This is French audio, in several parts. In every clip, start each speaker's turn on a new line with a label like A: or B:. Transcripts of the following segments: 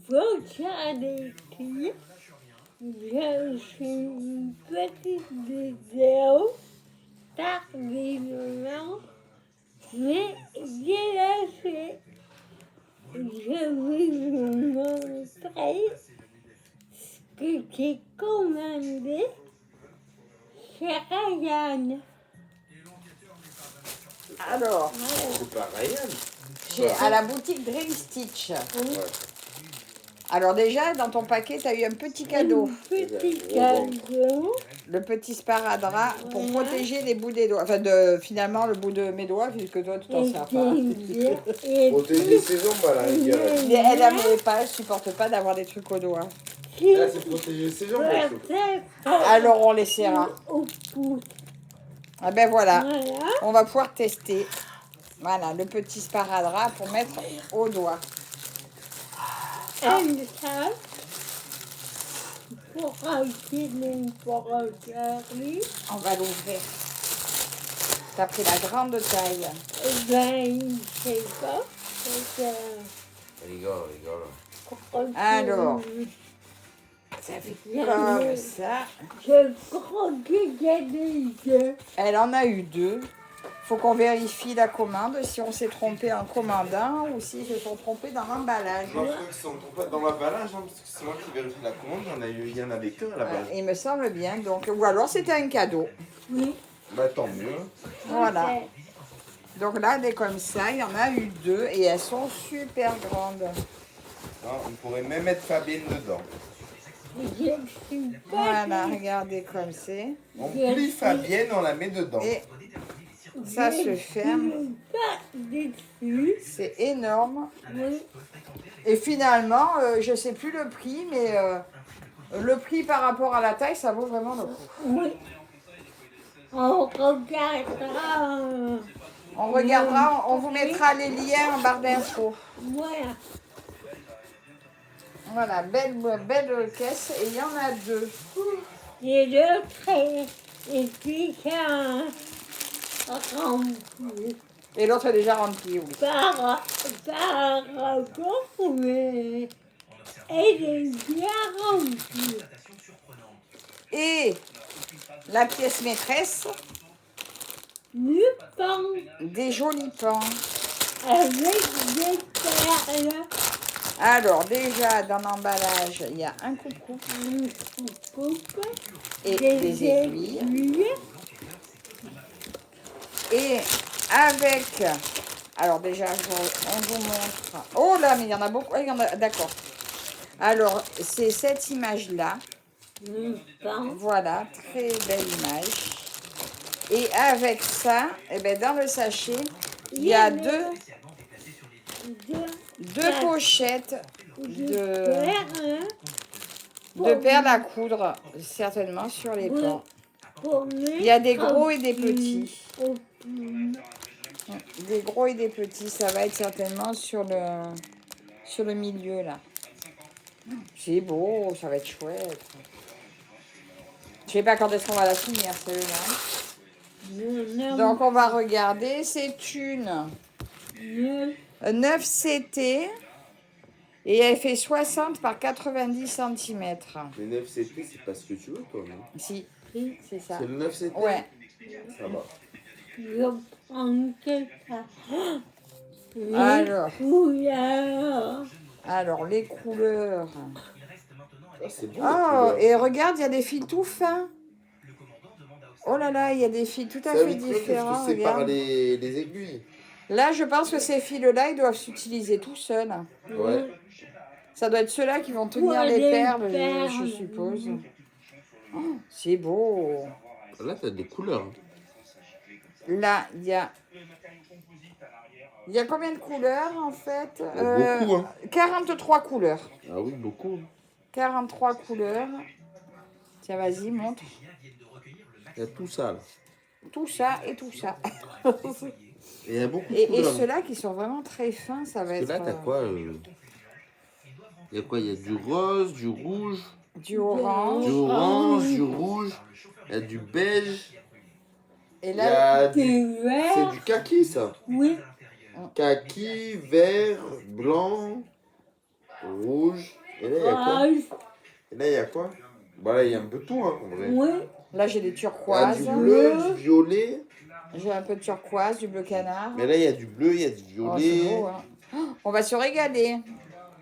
A: votre écrit, je suis une petite vidéo tardivement, mais j'ai lâché. Je vais vous montrer ce que j'ai commandé chez Ryan.
B: Alors,
C: C'est pas Ryan.
B: j'ai à la boutique Dream Stitch.
C: Ouais.
B: Alors déjà, dans ton paquet, tu as eu un petit cadeau.
A: Un petit cadeau.
B: Le petit sparadrap pour
A: Ouais.
B: protéger les bouts des doigts. Enfin, finalement, le bout de mes doigts, puisque toi, tu t'en sers pas.
C: Protéger ses ongles à la rigueur.
B: Mais elle n'aimait pas, elle supporte pas d'avoir des trucs aux doigts.
C: Là, c'est protéger ses ongles. il faut.
B: Alors, on laissera.
A: Au pouce.
B: Ah ben voilà,
A: Voilà.
B: on va pouvoir tester. Voilà, le petit sparadrap pour mettre aux doigts.
A: Un sac pour acheter pour regarder.
B: On va l'ouvrir. T'as pris la grande taille.
A: Ben, je sais pas.
C: Rigole.
B: Alors. Ça fait comme ça.
A: Je crois que j'ai des yeux.
B: Elle en a eu 2. Faut qu'on vérifie la commande, si on s'est trompé en commandant ou s'ils se sont trompés dans l'emballage.
C: Non, je crois qu'ils sont pas dans l'emballage, hein, parce que c'est moi qui vérifie la commande. Il y en avait qu'un à la base.
B: Il me semble bien. Donc, ou alors c'était un cadeau.
A: Oui.
C: Bah tant mieux.
B: Voilà. Donc là, elle est comme ça. Il y en a eu 2 et elles sont super grandes.
C: Non, on pourrait même mettre Fabienne dedans.
A: Je suis pas
B: Voilà, regardez comme c'est.
C: On plie Fabienne, on la met dedans.
B: Et ça se ferme.
A: pas déçue.
B: C'est énorme.
A: Oui.
B: Et finalement, je sais plus le prix, mais le prix par rapport à la taille, ça vaut vraiment le coup.
A: Oui. On regardera.
B: On regardera, on vous mettra les liens en barre d'infos.
A: Voilà.
B: Voilà, belle caisse et il y en a 2.
A: Et l'autre est déjà rempli.
B: Et l'autre est déjà rempli, oui.
A: Par rapport, mais elle est bien remplie.
B: Et la pièce maîtresse,
A: Le pain
B: des jolis pans.
A: avec des perles.
B: Alors déjà, dans l'emballage, il y a un coucou
A: Une coupe.
B: et des aiguilles. Et avec, alors déjà, on vous montre. Oh là, mais il y en a beaucoup. Il y en a, d'accord. Alors, c'est cette image-là.
A: Le pain.
B: Voilà, très belle image. Et avec ça, eh ben, dans le sachet, il y a deux pochettes de perles à coudre, certainement sur les pans. Il y a des gros et des petits. Des gros et des petits, ça va être certainement sur le milieu là. C'est beau, ça va être chouette. Je sais pas quand est-ce qu'on va la finir celle-là. Donc on va regarder, c'est une 9 CT et elle fait 60 par 90 cm.
C: Le 9 CT, c'est pas ce que tu veux, toi, non?
B: Si, c'est ça.
C: C'est le 9 CT?
B: Ouais.
C: Ça va.
A: Je prends que ça.
B: Alors les couleurs.
C: Ah, c'est beau.
B: Oh, et regarde, il y a des fils tout fins. Oh là là, il y a des fils tout à fait différents.
C: Parce que c'est par
B: Regarde.
C: les aiguilles.
B: Là, je pense que ces fils-là, ils doivent s'utiliser tout seuls.
C: Ouais.
B: Ça doit être ceux-là qui vont tenir les perles, je suppose. Oh, c'est beau.
C: Là, t'as des couleurs.
B: Là, il y a combien de couleurs, en fait?
C: Beaucoup, hein.
B: 43 couleurs.
C: Ah oui, beaucoup.
B: 43 couleurs. Tiens, vas-y, montre.
C: Il y a tout ça, là.
B: Tout ça et tout ça.
C: Et il y a beaucoup de
B: Et
C: couleurs.
B: ceux-là qui sont vraiment très fins, ça va
C: Parce que
B: être...
C: là, t'as quoi il y a quoi? Il y a du rose, du rouge,
B: du orange.
C: du rouge. Il y a du beige.
B: Et
C: Il y
B: là,
C: a c'est du kaki, ça.
A: Oui.
C: Kaki, vert, blanc. rouge. Et là, il y a quoi?
A: rose,
C: Et là, il y a quoi? Bah là, il y a un peu tout, hein, en vrai.
A: oui,
B: Là, j'ai des
C: Il y a
B: turquoises.
C: du bleu, du violet.
B: J'ai un peu de turquoise, du bleu canard.
C: Mais là, il y a du bleu, il y a du
B: Oh, c'est
C: violet.
B: beau, hein. Oh, on va se régaler.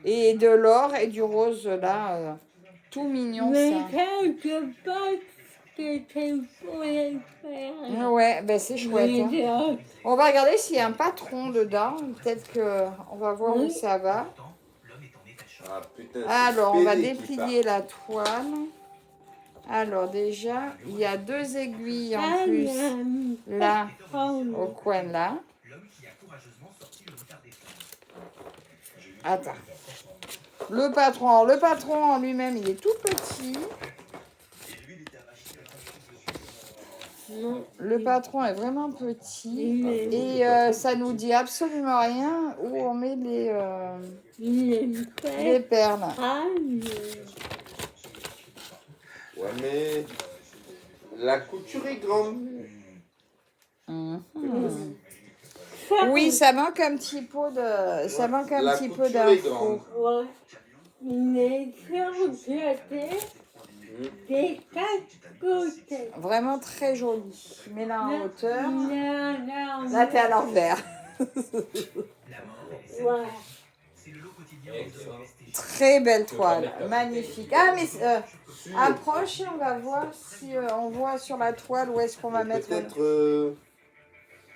B: Et de l'or et du rose, là. Tout mignon,
A: mais
B: ça.
A: ça, je pense que c'est pour les faire.
B: Ouais, ben c'est chouette. Hein.
A: Mais
B: On va regarder s'il y a un patron dedans. Peut-être que on va voir où
A: Oui.
B: ça va.
C: Ah putain, c'est
B: Alors, on va
C: Pélé qui
B: déplier la toile. Alors, déjà, il y a 2 aiguilles en
A: ça,
B: plus.
A: il y a un
B: Là,
A: patron.
B: au coin là. Attends. Le patron en lui-même, il est tout petit.
A: Non,
B: Le patron est vraiment petit.
A: il est,
B: Et ça nous dit absolument rien où on met
A: il est
B: les
A: fait
B: perles.
C: Ouais, mais la couture est grande.
B: Mhm.
A: Oui,
B: Oui, ça manque un petit peu de, ça manque un
C: La
B: petit peu
C: couture est
B: d'infos.
C: grande.
A: ouais. Il est surjeté des 4 côtés.
B: Vraiment très joli. Mais là en hauteur.
A: Là,
B: Là, t'es à l'envers.
A: ouais.
B: Très belle toile, magnifique. Ah, mais approche et on va voir si on voit sur la toile où est-ce qu'on va mettre.
C: Peut-être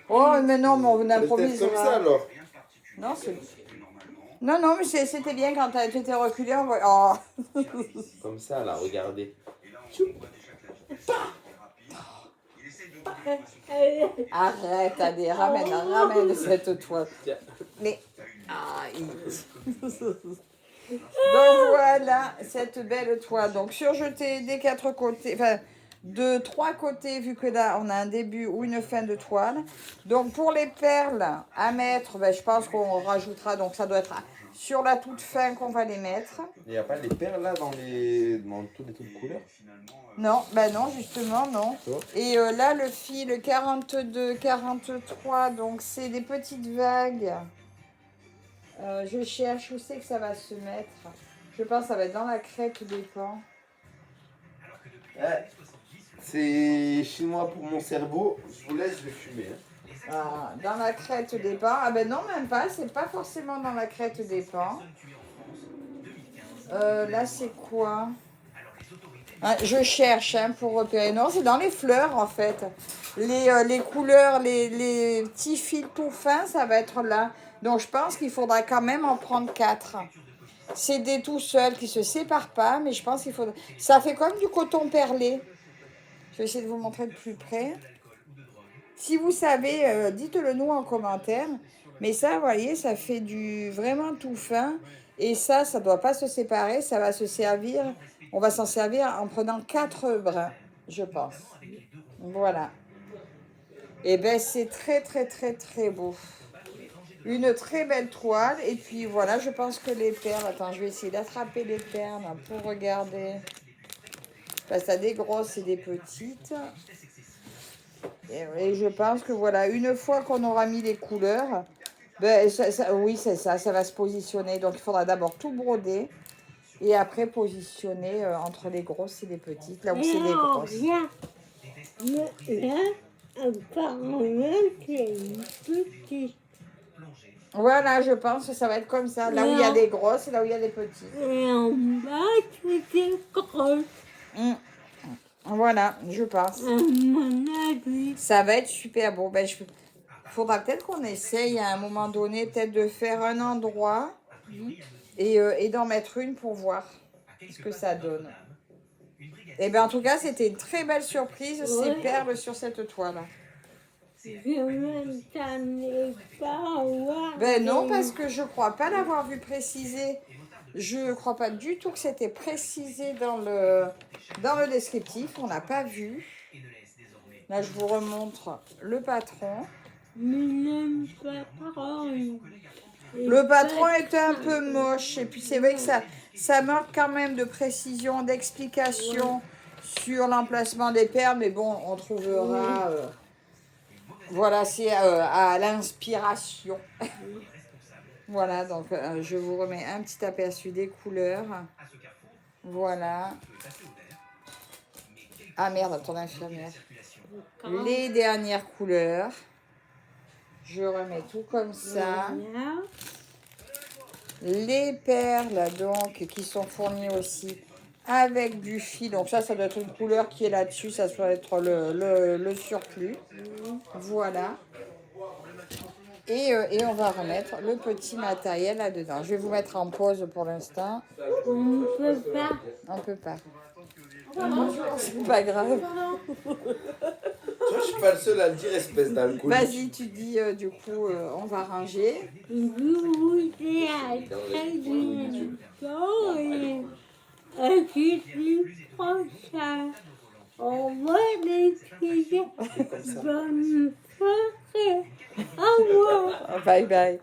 B: Oh, mais non, mais on
C: peut-être
B: improvisera.
C: comme ça alors.
B: Non, non, non, mais c'était bien quand tu étais reculé. Oh.
C: Comme ça là, regardez.
B: Arrête, allez, ramène cette toile. Mais. Donc voilà cette belle toile. Donc surjetée des 4 côtés, enfin de 3 côtés, vu que là on a un début ou une fin de toile. Donc pour les perles à mettre, ben, je pense qu'on rajoutera, donc ça doit être sur la toute fin qu'on va les mettre.
C: Il n'y a pas les perles là dans toutes les toutes couleurs?
B: Non, ben non, justement, non. Et là, le fil 42, 43, donc c'est des petites vagues. Je cherche où c'est que ça va se mettre. Je pense que ça va être dans la crête des pans.
C: C'est chinois pour mon cerveau. Je vous laisse, je vais fumer. Hein.
B: Ah, dans la crête des pans. Ah ben non, même pas. C'est pas forcément dans la crête des pans. Là, c'est quoi? Ah, je cherche hein, pour repérer. Non, c'est dans les fleurs en fait. Les couleurs, les petits fils tout fins, ça va être là. Donc je pense qu'il faudra quand même en prendre 4. C'est des tout seuls qui se séparent pas, mais je pense qu'il faudra. Ça fait comme du coton perlé. Je vais essayer de vous montrer de plus près. Si vous savez, dites-le nous en commentaire. Mais ça, vous voyez, ça fait du vraiment tout fin. Et ça ne doit pas se séparer. Ça va se servir. On va s'en servir en prenant 4 brins, je pense. Voilà. Et bien, c'est très, très, très, très beau. Une très belle toile. Et puis voilà, je pense que les perles... Attends, je vais essayer d'attraper les perles pour regarder. Parce que ça a des grosses et des petites. Et je pense que voilà, une fois qu'on aura mis les couleurs, ben, oui, c'est ça, ça va se positionner. Donc il faudra d'abord tout broder et après positionner entre les grosses et les petites, là où c'est les grosses.
A: Là, apparemment, c'est une petite.
B: Voilà, je pense que ça va être comme ça. Là où il y a des grosses et là où il y a des petites.
A: Et en bas, c'est des grosses.
B: Voilà, je pense.
A: À mon avis.
B: Ça va être super beau. Ben, faudra peut-être qu'on essaye à un moment donné, peut-être de faire un endroit et d'en mettre une pour voir ce que ça donne. Et bien en tout cas, c'était une très belle surprise, ces perles sur cette toile.
A: Je ne m'attendais pas à voir.
B: Ben non, parce que je crois pas l'avoir vu précisé. Je crois pas du tout que c'était précisé dans le descriptif. On n'a pas vu. Là, je vous remontre le patron.
A: Mais n'aime pas parole.
B: Le patron était un peu moche. Et puis, c'est vrai que ça manque quand même de précision, d'explication sur l'emplacement des perles. Mais bon, on trouvera... voilà, c'est à l'inspiration. Voilà, donc je vous remets un petit aperçu des couleurs. Voilà. Ah merde, ton infirmière. Les dernières couleurs. Je remets tout comme ça.
A: Voilà.
B: Les perles, donc, qui sont fournies aussi avec du fil. Donc ça doit être une couleur qui est là-dessus. Ça doit être le surplus. Voilà. Et on va remettre le petit matériel là-dedans. Je vais vous mettre en pause pour l'instant.
A: On ne peut pas.
B: On peut pas. C'est pas grave.
C: Toi, je suis pas le seul à le dire, espèce d'alcool.
B: Vas-y, tu dis, du coup, on va ranger.
A: Vous voulez acheter du temps et je suis prochain. On va décider. Bonne soirée. Au revoir.
B: Bye bye.